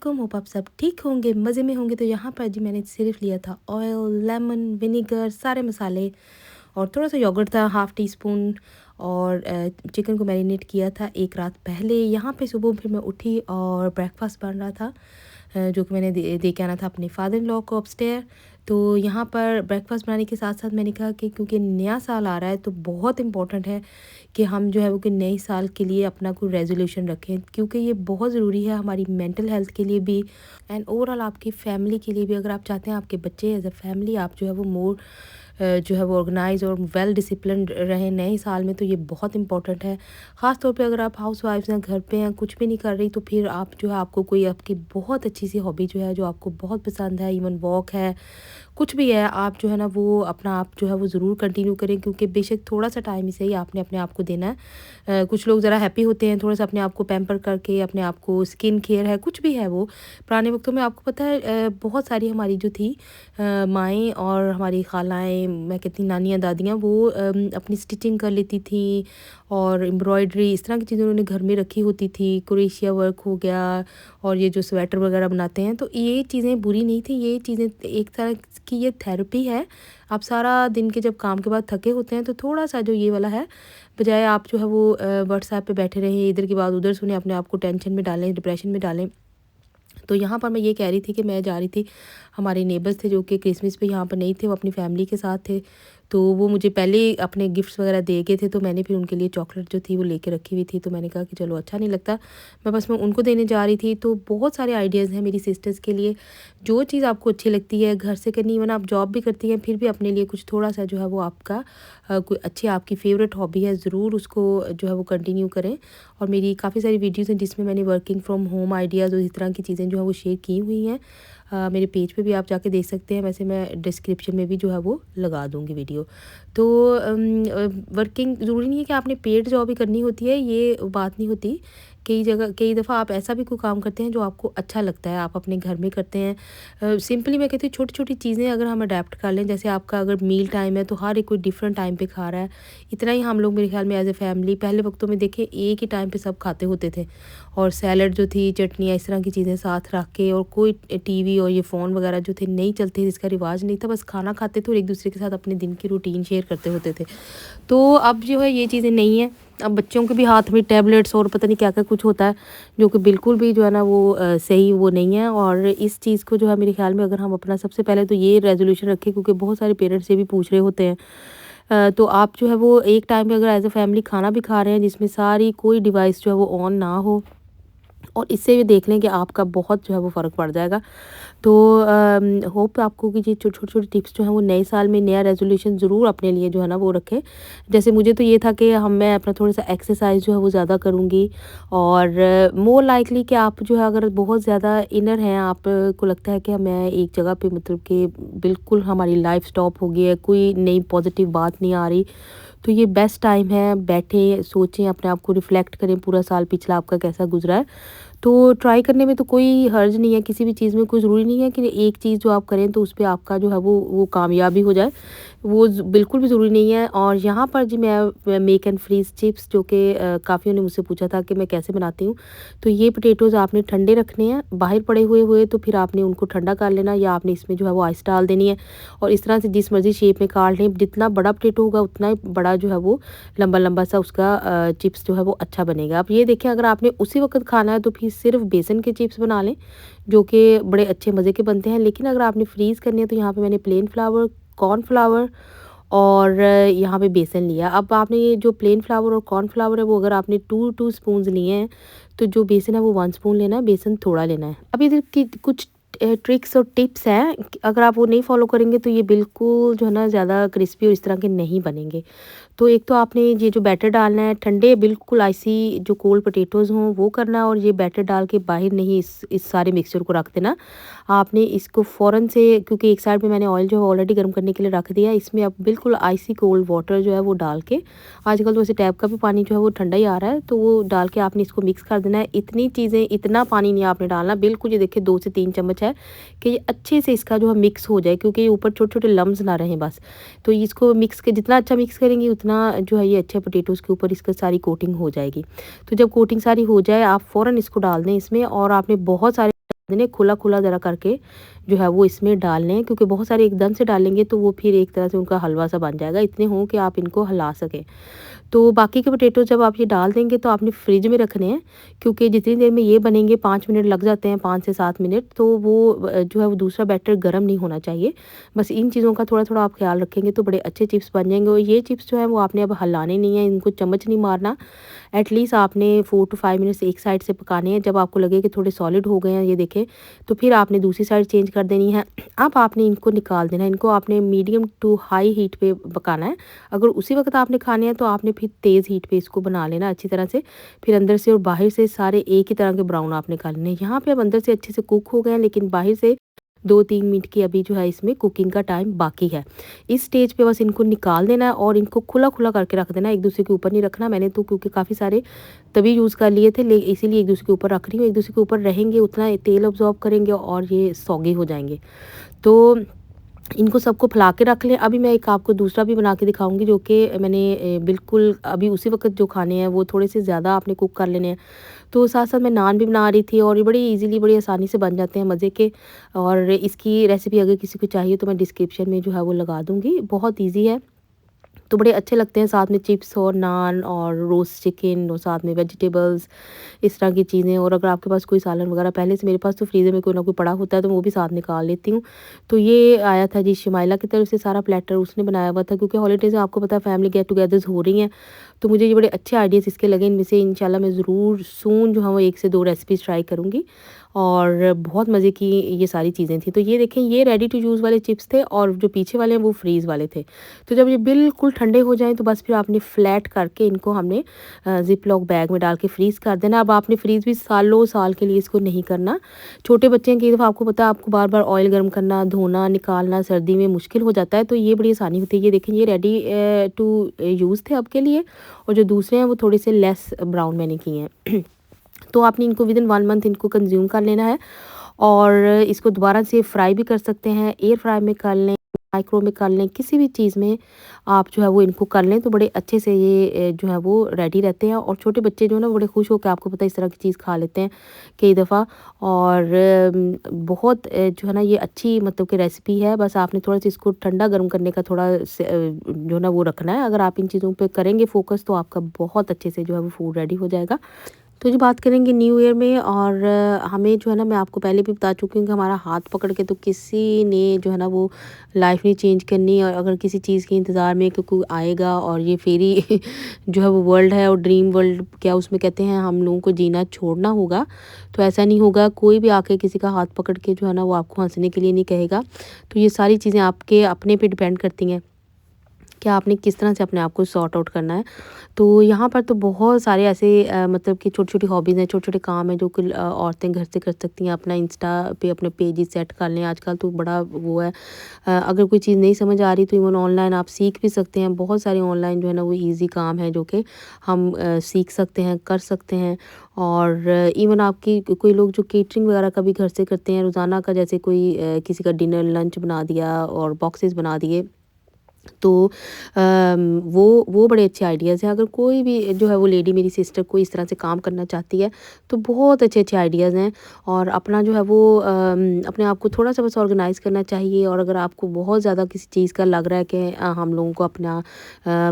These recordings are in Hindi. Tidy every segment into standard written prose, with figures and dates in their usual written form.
अस्सलामुअलैकुम। होप आप सब ठीक होंगे, मज़े में होंगे। तो यहाँ पर जी मैंने सिर्फ लिया था ऑयल, लेमन, विनेगर, सारे मसाले और थोड़ा सा योगर्ट था, हाफ़ टी स्पून। और चिकन को मैरिनेट किया था एक रात पहले। यहाँ पे सुबह फिर मैं उठी और ब्रेकफास्ट बन रहा था, जो कि मैंने दे के आना था अपने फादर इन लॉ को अपस्टेयर। तो यहाँ पर ब्रेकफास्ट बनाने के साथ साथ मैंने कहा कि क्योंकि नया साल आ रहा है तो बहुत इम्पोर्टेंट है कि हम जो है वो कि नए साल के लिए अपना कोई रेजोल्यूशन रखें, क्योंकि ये बहुत ज़रूरी है हमारी मेंटल हेल्थ के लिए भी एंड ओवरऑल आपकी फैमिली के लिए भी। अगर आप चाहते हैं आपके बच्चे एज अ फैमिली आप जो है वो मोर जो है वो ऑर्गेनाइज और वेल डिसिप्लिन्ड रहें नए साल में, तो ये बहुत इंपॉर्टेंट है। ख़ास तौर पे अगर आप हाउस वाइफ्स हैं, घर पे हैं, कुछ भी नहीं कर रही, तो फिर आप जो है आपको कोई आपकी बहुत अच्छी सी हॉबी जो है जो आपको बहुत पसंद है, इवन वॉक है, कुछ भी है, आप जो है ना वो अपना आप जो है वो ज़रूर कंटिन्यू करें, क्योंकि बेशक थोड़ा सा टाइम ही सही आपने अपने आप को देना है। कुछ लोग ज़रा हैप्पी होते हैं थोड़ा सा अपने आप को पैम्पर करके, अपने आप को स्किन केयर है, कुछ भी है वो। पुराने वक्तों में आपको पता है बहुत सारी हमारी जो थी माएँ और हमारी खालाएँ, मैं कहती नानियाँ दादियाँ, वो अपनी स्टिचिंग कर लेती थी और एम्ब्रॉयडरी इस तरह की चीज़ें उन्होंने घर में रखी होती थी। क्रोशिया वर्क हो गया और ये जो स्वेटर वगैरह बनाते हैं, तो ये चीज़ें बुरी नहीं थी। ये चीज़ें एक तरह की ये थेरेपी है। आप सारा दिन के जब काम के बाद थके होते हैं तो थोड़ा सा जो ये वाला है, बजाय आप जो है वो व्हाट्सएप पे बैठे रहें, इधर की बात उधर सुने, अपने आप को टेंशन में डालें, डिप्रेशन में डालें। तो यहाँ पर मैं ये कह रही थी कि मैं जा रही थी, हमारे नेबर्स थे जो कि क्रिसमस पे यहाँ पर नहीं थे, वो अपनी फैमिली के साथ थे। तो वो मुझे पहले ही अपने गिफ्ट्स वगैरह दे गए थे, तो मैंने फिर उनके लिए चॉकलेट जो थी वो लेके रखी हुई थी। तो मैंने कहा कि चलो अच्छा नहीं लगता, मैं उनको देने जा रही थी। तो बहुत सारे आइडियाज़ हैं मेरी सिस्टर्स के लिए, जो चीज़ आपको अच्छी लगती है घर से करनी, इवन आप जॉब भी करती हैं फिर भी अपने लिए कुछ थोड़ा सा जो है वो आपका कोई अच्छी आपकी फेवरेट हॉबी है, ज़रूर उसको जो है वो कंटिन्यू करें। और मेरी काफ़ी सारी वीडियोज़ हैं जिसमें मैंने वर्किंग फ्रॉम होम आइडियाज़ और इस तरह की चीज़ें जो है वो शेयर की हुई हैं। मेरे पेज पे भी आप जाके देख सकते हैं, वैसे मैं डिस्क्रिप्शन में भी जो है वो लगा दूँगी वीडियो। तो वर्किंग ज़रूरी नहीं है कि आपने पेड जॉब ही करनी होती है, ये बात नहीं होती। कई दफ़ा आप ऐसा भी कोई काम करते हैं जो आपको अच्छा लगता है, आप अपने घर में करते हैं। सिंपली मैं कहती हूँ छोटी-छोटी चीज़ें अगर हम अडैप्ट कर लें, जैसे आपका अगर मील टाइम है तो हर एक कोई डिफरेंट टाइम पे खा रहा है। इतना ही हम लोग मेरे ख्याल में एज़ अ फैमिली पहले वक्तों में देखें एक ही टाइम पे सब खाते होते थे, और सैलड जो थी, चटनियाँ, इस तरह की चीज़ें साथ रख के, और कोई टीवी और ये फ़ोन वगैरह जो थे नहीं चलते, जिसका रिवाज नहीं था, बस खाना खाते थे और एक दूसरे के साथ अपने दिन की रूटीन शेयर करते होते थे। तो अब जो है ये चीज़ें नहीं हैं। अब बच्चों के भी हाथ में टैबलेट्स और पता नहीं क्या-क्या कुछ होता है, जो कि बिल्कुल भी जो है ना वो सही वो नहीं है। और इस चीज़ को जो है मेरे ख़्याल में अगर हम अपना सबसे पहले तो ये रेज़ोल्यूशन रखें, क्योंकि बहुत सारे पेरेंट्स ये भी पूछ रहे होते हैं। तो आप जो है वो एक टाइम पे अगर एज़ अ फैमिली खाना भी खा रहे हैं जिसमें सारी कोई डिवाइस जो है वो ऑन ना हो, और इससे भी देख लें कि आपका बहुत जो है वो फ़र्क पड़ जाएगा। तो होप आपको कि ये छोटी-छोटी टिप्स जो हैं वो नए साल में नया रेज़ोल्यूशन ज़रूर अपने लिए जो है ना वो रखें। जैसे मुझे तो ये था कि मैं अपना थोड़ा-सा एक्सरसाइज़ जो है वो ज़्यादा करूँगी, और मोर लाइकली कि आप जो है अगर बहुत ज़्यादा इनर हैं, आपको लगता है कि मैं एक जगह पे मतलब कि बिल्कुल हमारी लाइफ़ स्टॉप हो गई है, कोई नई पॉज़िटिव बात नहीं आ रही, तो ये बेस्ट टाइम है, बैठें, सोचें, अपने आप को रिफ्लेक्ट करें, पूरा साल पिछला आपका कैसा गुज़रा है। तो ट्राई करने में तो कोई हर्ज नहीं है, किसी भी चीज़ में कोई ज़रूरी नहीं है कि एक चीज़ जो आप करें तो उसपे आपका जो है वो कामयाबी हो जाए, वो बिल्कुल भी ज़रूरी नहीं है। और यहाँ पर जी मैं मेक एंड फ्रीज़ चिप्स, जो कि काफ़ियों ने मुझसे पूछा था कि मैं कैसे बनाती हूँ। तो ये पोटैटोज़ आपने ठंडे रखने हैं, बाहर पड़े हुए तो फिर आपने उनको ठंडा कर लेना, या आपने इसमें जो है वो आइस डाल देनी है, और इस तरह से जिस मर्ज़ी शेप में काट लें। जितना बड़ा पोटैटो होगा उतना ही बड़ा जो है वो लंबा-लंबा सा उसका चिप्स जो है वो अच्छा बनेगा। आप ये देखें, अगर आपने उसी वक़्त खाना है तो फिर सिर्फ़ बेसन के चिप्स बना लें, जो कि बड़े अच्छे मज़े के बनते हैं। लेकिन अगर आपने फ्रीज़ करने हैं तो यहाँ पे मैंने प्लेन फ्लावर, कॉर्न फ्लावर और यहाँ पे बेसन लिया। अब आपने ये जो प्लेन फ्लावर और कॉर्न फ्लावर है वो अगर आपने 2 स्पून्स लिए हैं, तो जो बेसन है वो 1 स्पून लेना है, बेसन थोड़ा लेना है। अब इधर की कुछ ट्रिक्स और टिप्स हैं, अगर आप वो नहीं फ़ॉलो करेंगे तो ये बिल्कुल जो है ना ज़्यादा क्रिस्पी और इस तरह के नहीं बनेंगे। तो एक तो आपने ये जो बैटर डालना है, ठंडे बिल्कुल आइसी जो कोल्ड पोटैटोज़ हों वो करना है, और ये बैटर डाल के बाहर नहीं इस सारे मिक्सचर को रख देना। आपने इसको फ़ौरन से, क्योंकि एक साइड पे मैंने ऑयल जो है ऑलरेडी गर्म करने के लिए रख दिया है, इसमें आप बिल्कुल आइसी कोल्ड वाटर जो है वो डाल के, आजकल तो वैसे टैप का भी पानी जो है वो ठंडा ही आ रहा है, तो वो डाल के आपने इसको मिक्स कर देना है। इतनी चीज़ें, इतना पानी नहीं आपने डालना, बिल्कुल ये देखिए 2 से 3 चम्मच है, कि ये अच्छे से इसका जो है मिक्स हो जाए, क्योंकि ये ऊपर छोटे-छोटे लम्स ना रहें बस। तो इसको मिक्स के जितना अच्छा मिक्स करेंगे उतना जो है ये अच्छे पोटैटोज़ के ऊपर इसका सारी कोटिंग हो जाएगी। तो जब कोटिंग सारी हो जाए आप फ़ौरन इसको डाल दें इसमें, और आपने बहुत सारे इन्हें खुला-खुला ज़रा करके जो है वो इसमें डालने हैं, क्योंकि बहुत सारे एकदम से डालेंगे तो वो फिर एक तरह से उनका हलवा सा बन जाएगा। इतने हों कि आप इनको हिला सकें। तो बाकी के पोटैटो जब आप ये डाल देंगे तो आपने फ्रिज में रखने हैं, क्योंकि जितनी देर में ये बनेंगे 5 मिनट लग जाते हैं, 5 से 7 मिनट, तो वो जो है वो दूसरा बैटर गर्म नहीं होना चाहिए। बस इन चीज़ों का थोड़ा-थोड़ा आप ख़्याल रखेंगे तो बड़े अच्छे चिप्स बन जाएँगे। और ये चिप्स जो है वो आपने अब हिलाने नहीं है, इनको चम्मच नहीं मारना। एटलीस्ट आपने 4 टू 5 मिनट्स एक साइड से पकाने हैं। जब आपको लगे कि थोड़े सॉलिड हो गए हैं, ये देखें, तो फिर आपने दूसरी साइड चेंज कर देनी है। अब आपने इनको निकाल देना है। इनको आपने मीडियम टू हाई हीट पे पकाना है। अगर उसी वक़्त आपने खाने हैं तो आपने फिर तेज़ हीट पे इसको बना लेना अच्छी तरह से। फिर अंदर से और बाहर से सारे एक ही तरह के ब्राउन आपने कर लेने हैं। यहाँ पे अब अंदर से अच्छे से कुक हो गए हैं, लेकिन बाहर से 2-3 मिनट की अभी जो है इसमें कुकिंग का टाइम बाकी है। इस स्टेज पे बस इनको निकाल देना है और इनको खुला-खुला करके रख देना है, एक-दूसरे के ऊपर नहीं रखना। मैंने तो क्योंकि काफ़ी सारे तभी यूज़ कर लिए थे, इसीलिए एक-दूसरे के ऊपर रख रही हूँ। एक-दूसरे के ऊपर रहेंगे उतना तेल अब्ज़ॉर्ब करेंगे और ये सौगी हो जाएँगे। तो इनको सबको फैला के रख लें। अभी मैं एक आपको दूसरा भी बना के दिखाऊँगी, जो कि मैंने बिल्कुल अभी उसी वक़्त जो खाने हैं वो थोड़े से ज़्यादा आपने कुक कर लेने हैं। तो साथ-साथ मैं नान भी बना रही थी और ये बड़ी ईज़िली बड़ी आसानी से बन जाते हैं मज़े के। और इसकी रेसिपी अगर किसी को चाहिए तो मैं डिस्क्रिप्शन में जो है वो लगा दूँगी। बहुत ईज़ी है। तो बड़े अच्छे लगते हैं, साथ में चिप्स और नान और रोस्ट चिकन और साथ में वेजिटेबल्स, इस तरह की चीज़ें। और अगर आपके पास कोई सालन वगैरह पहले से, मेरे पास तो फ्रीज़र में कोई ना कोई पड़ा होता है तो मैं वो भी साथ निकाल लेती हूँ। तो ये आया था जी शिमाइला की तरफ से सारा प्लेटर, उसने बनाया हुआ था, क्योंकि हॉलीडेज़ में आपको पता है फैमिली गेट टुगेदर्स हो रही हैं। तो मुझे ये बड़े अच्छे आइडियाज़ इसके लगे। इनमें से इंशाल्लाह मैं ज़रूर सून जो है वो 1 से 2 रेसिपीज़ ट्राई करूँगी। और बहुत मज़े की ये सारी चीज़ें थी। तो ये देखें, ये रेडी टू यूज़ वाले चिप्स थे और जो पीछे वाले हैं वो फ्रीज़ वाले थे। तो जब ये बिल्कुल ठंडे हो जाएँ तो बस फिर आपने फ्लैट करके इनको हमने ज़िप-लॉक बैग में डाल के फ्रीज़ कर देना। अब आपने फ्रीज़ भी सालों साल के लिए इसको नहीं करना। छोटे बच्चे हैं, कई दफ़ा आपको पता है आपको बार-बार ऑयल गर्म करना, धोना, निकालना सर्दी में मुश्किल हो जाता है, तो ये बड़ी आसानी होती है। ये देखें, ये रेडी टू यूज़ थे अब के लिए, और जो दूसरे हैं वो थोड़े से लेस ब्राउन मैंने किए हैं। तो आपने इनको विदिन 1 मंथ इनको कंज़्यूम कर लेना है। और इसको दोबारा से फ्राई भी कर सकते हैं, एयर फ्राई में कर लें, माइक्रो में कर लें, किसी भी चीज़ में आप जो है वो इनको कर लें तो बड़े अच्छे से ये जो है वो रेडी रहते हैं। और छोटे बच्चे जो है ना बड़े खुश होकर आपको पता है इस तरह की चीज़ खा लेते हैं कई दफ़ा। और बहुत जो है ना ये अच्छी मतलब कि रेसिपी है। बस आपने थोड़ा सा इसको ठंडा गर्म करने का थोड़ा जो है ना वो रखना है। अगर आप इन चीज़ों पे करेंगे फोकस तो आपका बहुत अच्छे से जो है वो फूड रेडी हो जाएगा। तो जी बात करेंगे न्यू ईयर में। और हमें जो है ना, मैं आपको पहले भी बता चुकी हूँ कि हमारा हाथ पकड़ के तो किसी ने जो है ना वो लाइफ नहीं चेंज करनी। और अगर किसी चीज़ के इंतज़ार में कि कोई आएगा और ये फेरी जो है वो वर्ल्ड है और ड्रीम वर्ल्ड क्या उसमें कहते हैं, हम लोगों को जीना छोड़ना होगा, तो ऐसा नहीं होगा। कोई भी आके किसी का हाथ पकड़ के जो है ना वो आपको हंसने के लिए नहीं कहेगा। तो ये सारी चीज़ें आपके अपने पे डिपेंड करती हैं कि आपने किस तरह से अपने आप को सॉर्ट आउट करना है। तो यहाँ पर तो बहुत सारे ऐसे मतलब कि छोटी-छोटी हॉबीज़ हैं, छोटे-छोटे काम हैं जो कि औरतें घर से कर सकती हैं। अपना इंस्टा पे अपने पेजेस सेट कर लें। आजकल तो बड़ा वो है, अगर कोई चीज़ नहीं समझ आ रही तो इवन ऑनलाइन आप सीख भी सकते हैं। बहुत सारे ऑनलाइन जो है ना वो ईज़ी काम है जो कि हम सीख सकते हैं, कर सकते हैं। और इवन आपकी कोई लोग जो केटरिंग वगैरह का भी घर से करते हैं रोज़ाना का, जैसे कोई किसी का डिनर लंच बना दिया और बॉक्सेस बना दिए। तो वो बड़े अच्छे आइडियाज़ हैं। अगर कोई भी जो है वो लेडी, मेरी सिस्टर, कोई इस तरह से काम करना चाहती है तो बहुत अच्छे-अच्छे आइडियाज़ हैं। और अपना जो है वो अपने आप को थोड़ा-सा बस ऑर्गेनाइज़ करना चाहिए। और अगर आपको बहुत ज़्यादा किसी चीज़ का लग रहा है कि हम लोगों को अपना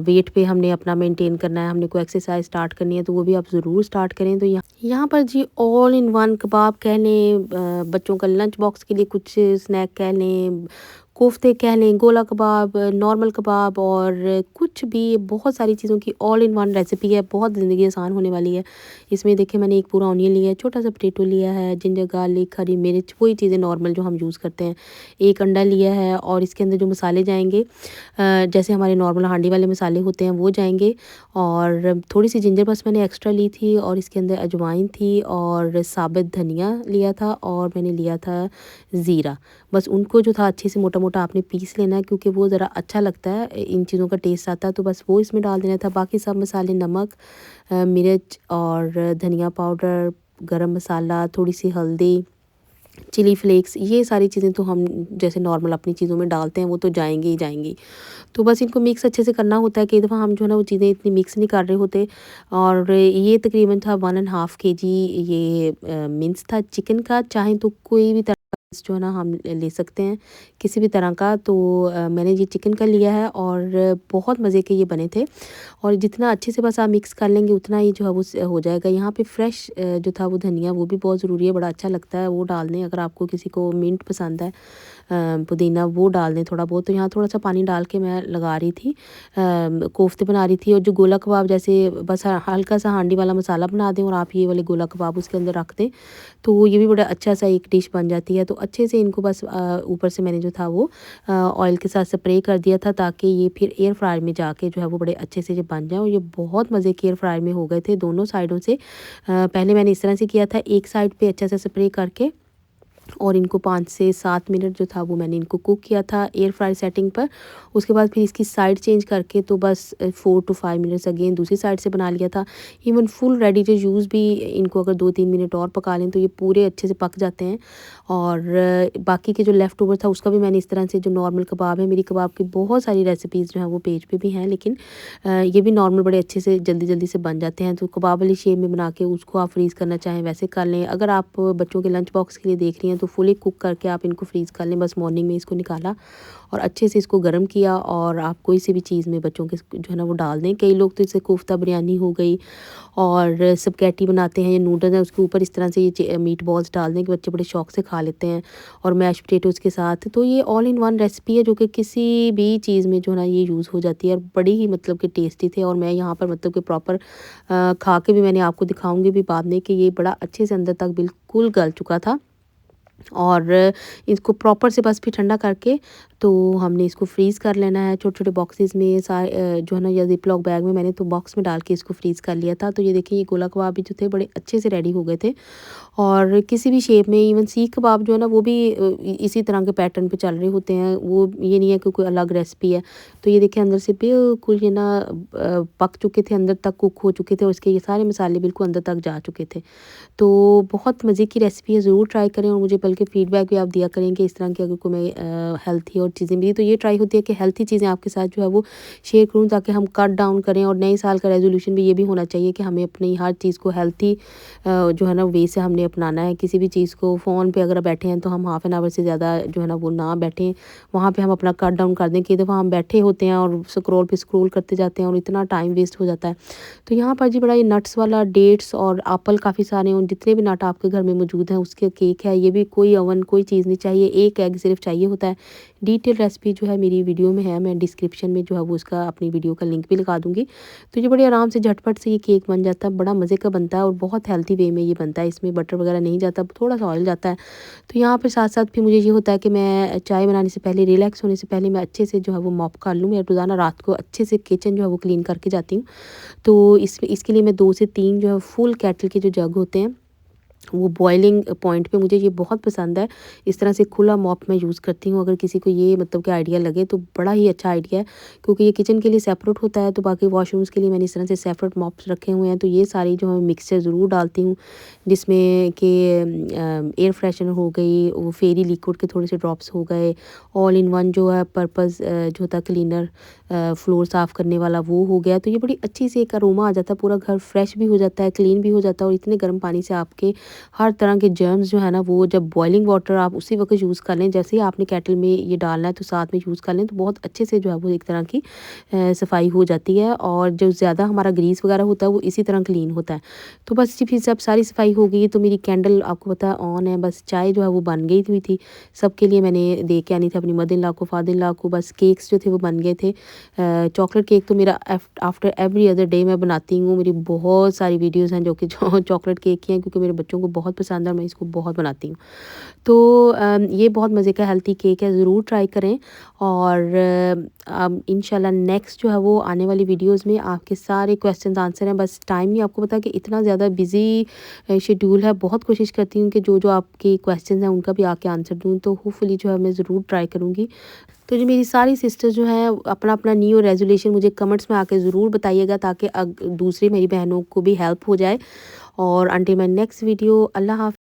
वेट पे हमने अपना मेंटेन करना है, हमने कोई एक्सरसाइज स्टार्ट करनी है, तो वो भी आप ज़रूर स्टार्ट करें। तो यहाँ पर जी ऑल इन वन कबाब कह लें, बच्चों का लंच बॉक्स के लिए कुछ स्नैक कह लें, कोफ्ते कह लें, गोला कबाब, नॉर्मल कबाब, और कुछ भी, बहुत सारी चीज़ों की ऑल इन वन रेसिपी है। बहुत ज़िंदगी आसान होने वाली है। इसमें देखिए मैंने एक पूरा ऑनियन लिया है, छोटा सा पोटैटो लिया है, जिंजर गार्लिक, हरी मिर्च, वही चीज़ें नॉर्मल जो हम यूज़ करते हैं। एक अंडा लिया है और इसके अंदर जो मसाले जाएंगे जैसे हमारे नॉर्मल हांडी वाले मसाले होते हैं वो जाएंगे। और थोड़ी सी जिंजर बस मैंने एक्स्ट्रा ली थी, और इसके अंदर अजवाइन थी, और साबित धनिया लिया था, और मैंने लिया था ज़ीरा। बस उनको जो था अच्छे से मोटा-मोटा आपने पीस लेना है, क्योंकि वो ज़रा अच्छा लगता है, इन चीज़ों का टेस्ट आता है। तो बस वो इसमें डाल देना था। बाकी सब मसाले, नमक, मिर्च और धनिया पाउडर, गरम मसाला, थोड़ी सी हल्दी, चिली फ्लेक्स, ये सारी चीज़ें तो हम जैसे नॉर्मल अपनी चीज़ों में डालते हैं वो तो जाएँगी ही जाएँगी। तो बस इनको मिक्स अच्छे से करना होता है। कई दफ़ा हम जो है ना वो चीज़ें इतनी मिक्स नहीं कर रहे होते। और ये तकरीबन था 1.5 केजी ये मिन्स था चिकन का। चाहें तो कोई भी तरह का मिन्स जो है ना हम ले सकते हैं, किसी भी तरह का। तो मैंने ये चिकन का लिया है और बहुत मज़े के ये बने थे। और जितना अच्छे से बस आप मिक्स कर लेंगे उतना ही जो है वो हो जाएगा। यहाँ पे फ्रेश जो था वो धनिया वो भी बहुत ज़रूरी है, बड़ा अच्छा लगता है वो डाल दें। अगर आपको किसी को मिंट पसंद है, पुदीना, वो डाल दें थोड़ा बहुत। तो यहाँ थोड़ा-सा पानी डाल के मैं लगा रही थी, कोफ्ते बना रही थी। और जो गोला कबाब जैसे बस हल्का सा हांडी वाला मसाला बना दें और आप ये वाले गोला कबाब उसके अंदर रख दें, तो ये भी बड़ा अच्छा सा एक डिश बन जाती है। तो अच्छे से इनको बस ऊपर से मैंने जो था वो ऑयल के साथ स्प्रे कर दिया था, ताकि ये फिर एयर फ्रायर में जाके जो है वो बड़े अच्छे से जो बन जाए। और ये बहुत मज़े के एयर फ्रायर में हो गए थे दोनों साइडों से। पहले मैंने इस तरह से किया था, एक साइड पे अच्छा सा स्प्रे करके, और इनको 5 से 7 मिनट जो था वो मैंने इनको कुक किया था एयर फ्रायर सेटिंग पर। उसके बाद फिर इसकी साइड चेंज करके तो बस 4 टू 5 मिनट्स अगेन दूसरी साइड से बना लिया था। Even full ready to use भी इनको अगर 2-3 मिनट और पका लें तो ये पूरे अच्छे से पक जाते हैं। और बाकी के जो लेफ़्ट ओवर था उसका भी मैंने इस तरह से, जो नॉर्मल कबाब है, मेरी कबाब की बहुत सारी रेसिपीज़ जो हैं वो पेज पे भी हैं, लेकिन ये भी नॉर्मल बड़े अच्छे से जल्दी-जल्दी से बन जाते हैं। तो कबाब वाली शेप में बना के उसको आप फ्रीज़ करना चाहें वैसे कर लें। अगर आप बच्चों के लंच बॉक्स के लिए देख रही हैं तो फुली कुक करके आप इनको फ्रीज़ कर लें। बस मॉर्निंग में इसको निकाला और अच्छे से इसको गर्म किया, और आप कोई सी भी चीज़ में बच्चों के जो है ना वो डाल दें। कई लोग तो इसे कोफ्ता बिरयानी हो गई और स्पगेटी बनाते हैं या नूडल्स हैं, उसके ऊपर इस तरह से ये मीट बॉल्स डाल दें कि बच्चे बड़े शौक से खा लेते हैं, और मैश पोटैटोज़ के साथ। तो ये ऑल इन वन रेसिपी है जो कि किसी भी चीज़ में जो है ना ये यूज़ हो जाती है, और बड़ी ही मतलब कि टेस्टी थे। और मैं यहाँ पर मतलब कि प्रॉपर खा के भी मैंने आपको दिखाऊँगी भी बाद में कि ये बड़ा अच्छे से अंदर तक बिल्कुल गल चुका था। और इसको प्रॉपर से बस फिर ठंडा करके तो हमने इसको फ्रीज़ कर लेना है छोटे-छोटे बॉक्सेस में, जो है ना, या ज़िप-लॉक बैग में। मैंने तो बॉक्स में डाल के इसको फ्रीज़ कर लिया था। तो ये देखिए, ये गोला कबाब भी जो थे बड़े अच्छे से रेडी हो गए थे, और किसी भी शेप में। इवन सीख कबाब जो है ना वो भी इसी तरह के पैटर्न पे चल रहे होते हैं, वो ये नहीं है कि कोई अलग रेसिपी है। तो ये देखिए अंदर से बिल्कुल ये ना पक चुके थे, अंदर तक कुक हो चुके थे, और इसके ये सारे मसाले बिल्कुल अंदर तक जा चुके थे। तो बहुत मज़े की रेसिपी है, ज़रूर ट्राई करें। और मुझे बल्कि फ़ीडबैक भी आप दिया करें कि इस तरह की अगर कोई मैं हेल्थी और चीज़ें मिली, तो ये ट्राई होती है कि हेल्थी चीज़ें आपके साथ जो है वो शेयर करूँ, ताकि हम कट डाउन करें। और नए साल का रेज़ोल्यूशन भी ये भी होना चाहिए कि हमें अपनी हर चीज़ को हेल्थी जो है ना वे से हमने अपनाना है। किसी भी चीज़ को फ़ोन पे अगर बैठे हैं तो हम हाफ़ एन आवर से ज़्यादा जो है ना वो ना बैठें, वहाँ पे हम अपना कट डाउन कर दें। कई दफ़ा हम बैठे होते हैं और स्क्रॉल पे स्क्रॉल करते जाते हैं और इतना टाइम वेस्ट हो जाता है। तो यहाँ पर जी बड़ा ये नट्स वाला, डेट्स और एप्पल काफ़ी सारे, उन जितने भी नट आपके घर में मौजूद हैं उसके केक है। ये भी कोई ओवन कोई चीज़ नहीं चाहिए, एक एग सिर्फ चाहिए होता है। डिटेल रेसिपी जो है मेरी वीडियो में है, मैं डिस्क्रिप्शन में जो है वो उसका अपनी वीडियो का लिंक भी लगा दूँगी। तो ये बड़े आराम से झटपट से ये केक बन जाता है, बड़ा मज़े का बनता है और बहुत हेल्थी वे में ये बनता है। इसमें बटर वगैरह नहीं जाता, थोड़ा-सा ऑयल जाता है। तो यहाँ पर साथ-साथ फिर मुझे ये होता है कि मैं चाय बनाने से पहले, रिलैक्स होने से पहले मैं अच्छे से जो है वो मॉप कर लूँ। मैं रोज़ाना रात को अच्छे से किचन जो है वो क्लीन करके जाती हूँ। तो इसके लिए मैं 2 से 3 जो है फुल केटल के जो जग होते हैं, वो बॉइलिंग पॉइंट पे, मुझे ये बहुत पसंद है। इस तरह से खुला मॉप मैं यूज़ करती हूँ। अगर किसी को ये मतलब कि आइडिया लगे तो बड़ा ही अच्छा आइडिया है, क्योंकि ये किचन के लिए सेपरेट होता है, तो बाकी वॉशरूम्स के लिए मैंने इस तरह से सेपरेट मॉप्स रखे हुए हैं। तो ये सारी जो है मिक्सचर ज़रूर डालती हूँ, जिसमें कि एयर फ्रेशनर हो गई, वो फेरी लिक्विड के थोड़े से ड्रॉप्स हो गए, ऑल इन वन जो है पर्पज़ जो होता है क्लीनर, फ्लोर साफ़ करने वाला, वो हो गया। तो ये बड़ी अच्छी सी एक अरोमा आ जाता है, पूरा घर फ्रेश भी हो जाता है, क्लीन भी हो जाता है। और इतने गर्म पानी से आपके हर तरह के जर्म्स जो है ना, वो जब बॉइलिंग वाटर आप उसी वक्त यूज़ कर लें, जैसे ही आपने केटल में ये डालना है तो साथ में यूज़ कर लें, तो बहुत अच्छे से जो है वो एक तरह की सफाई हो जाती है। और जो ज़्यादा हमारा ग्रीस वगैरह होता है वो इसी तरह क्लीन होता है। तो बस फिर जब सारी सफाई हो गई तो मेरी कैंडल आपको पता है ऑन है। बस चाय जो है वो बन गई हुई थी, सबके लिए मैंने दे के आनी थी, अपनी मदर इन लॉ को, फादर इन लॉ को। बस केक्स जो थे वो बन गए थे। चॉकलेट केक तो मेरा आफ्टर एवरी अदर डे मैं बनाती हूँ। मेरी बहुत सारी वीडियोज़ हैं जो कि चॉकलेट केक की हैं, क्योंकि मेरे बच्चों को बहुत पसंद है और मैं इसको बहुत बनाती हूँ। तो ये बहुत मज़े का हेल्थी केक है, ज़रूर ट्राई करें। और इंशाल्लाह नेक्स्ट जो है वो आने वाली वीडियोज़ में आपके सारे क्वेश्चंस आंसर हैं। बस टाइम नहीं, आपको पता है कि इतना ज़्यादा बिज़ी शेड्यूल है। बहुत कोशिश करती हूँ कि जो आपके क्वेश्चंस हैं उनका भी आके आंसर दूँ, तो होपफुली जो है मैं ज़रूर ट्राई करूँगी। तो जो मेरी सारी सिस्टर्स जो हैं अपना-अपना न्यू रेज़ोल्यूशन मुझे कमेंट्स में आके ज़रूर बताइएगा, ताकि दूसरी मेरी बहनों को भी हेल्प हो जाए। और अंटिल माय नेक्स्ट वीडियो, अल्लाह हाफ़िज़।